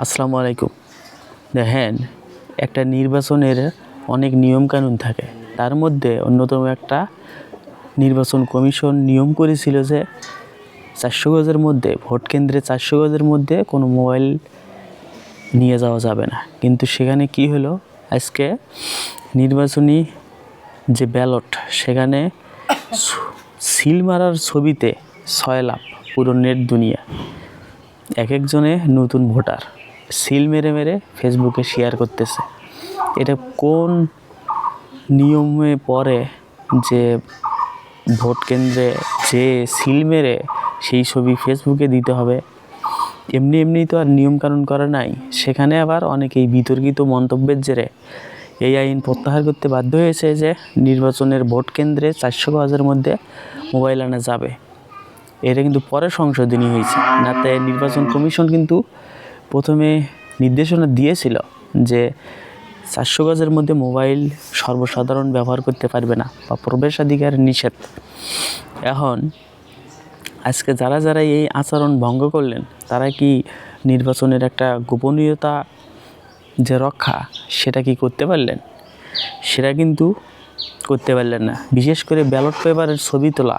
আসসালামু আলাইকুম। দেখেন, একটা নির্বাচনের অনেক নিয়মকানুন থাকে। তার মধ্যে অন্যতম একটা নির্বাচন কমিশন নিয়ম করেছিল যে 400 গজের মধ্যে, ভোট কেন্দ্রে 400 গজের মধ্যে কোনো মোবাইল নিয়ে যাওয়া যাবে না। কিন্তু সেখানে কি হলো, আজকে নির্বাচনী যে ব্যালট, সেখানে সিল মারার ছবিতে 6 লাখ পুরো নেট দুনিয়া। এক একজনে নতুন ভোটার সিল মেরে মেরে ফেসবুকে শেয়ার করতেছে। এটা কোন নিয়মে পড়ে যে ভোট কেন্দ্রে যে সিল মেরে সেই ছবি ফেসবুকে দিতে হবে? এমনি এমনি তো আর নিয়মকানুন করা নাই। সেখানে আবার অনেকেই বিতর্কিত মন্তব্যের জেরে এই আইন প্রত্যাহার করতে বাধ্য হয়েছে যে নির্বাচনের ভোট কেন্দ্রে 400 গজের মধ্যে মোবাইল আনা যাবে। এটা কিন্তু পরে সংশোধনী হয়েছে। নাতে নির্বাচন কমিশন কিন্তু প্রথমে নির্দেশনা দিয়েছিল যে 400 গজের মধ্যে মোবাইল সর্বসাধারণ ব্যবহার করতে পারবে না বা প্রবেশাধিকার নিষেধ। এখন আজকে যারা যারা এই আচরণ ভঙ্গ করলেন, তারা কি নির্বাচনের একটা গোপনীয়তা যে রক্ষা, সেটা কি করতে পারলেন? সেটা কিন্তু করতে পারলেন না। বিশেষ করে ব্যালট পেপারের ছবি তোলা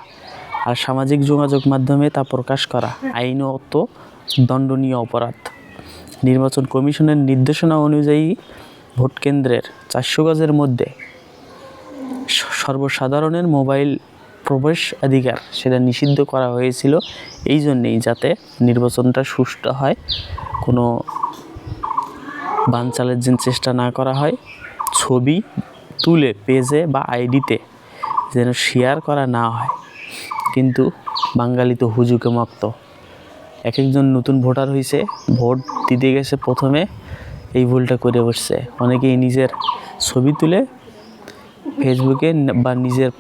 আর সামাজিক যোগাযোগ মাধ্যমে তা প্রকাশ করা আইনত দণ্ডনীয় অপরাধ। নির্বাচন কমিশনের নির্দেশনা অনুযায়ী ভোট কেন্দ্রের 400 গজের মধ্যে সর্বসাধারণের মোবাইল প্রবেশ অধিকার সেটা নিষিদ্ধ করা হয়েছিল এই জন্যেই, যাতে নির্বাচনটা সুষ্ঠু হয়, কোনো বানচালের চেষ্টা না করা হয়, ছবি তুলে পেজে বা আইডিতে যেন শেয়ার করা না হয়। কিন্তু বাঙালি তো হুজুকে মক্ত। এক একজন নতুন ভোটার হয়েছে, ভোট দিতে গেছে, প্রথমে এই ভুলটা করে বসছে। অনেকেই নিজের ছবি তুলে ফেসবুকে বা নিজের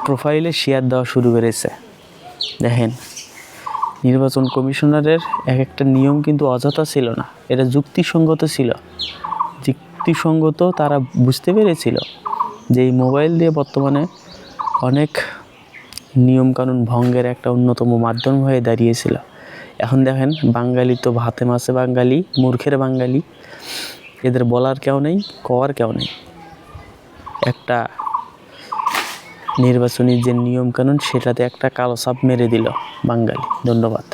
প্রোফাইলে শেয়ার দেওয়া শুরু করেছে। দেখেন, নির্বাচন কমিশনারের এক একটা নিয়ম কিন্তু অযথা ছিল না, এটা যুক্তিসঙ্গত ছিল। যুক্তিসঙ্গত তারা বুঝতে পেরেছিল যে এই মোবাইল দিয়ে বর্তমানে অনেক নিয়মকানুন ভঙ্গের একটা অন্যতম মাধ্যম হয়ে দাঁড়িয়েছিল। এখন দেখেন, বাঙালি তো ভাতে মাছে বাঙালি, মূর্খের বাঙালি। এদের বলার কেউ নেই, কওয়ার কেউ নেই। একটা নির্বাচনী যে নিয়মকানুন, সেটাতে একটা কালো ছাপ মেরে দিল বাঙালি। ধন্যবাদ।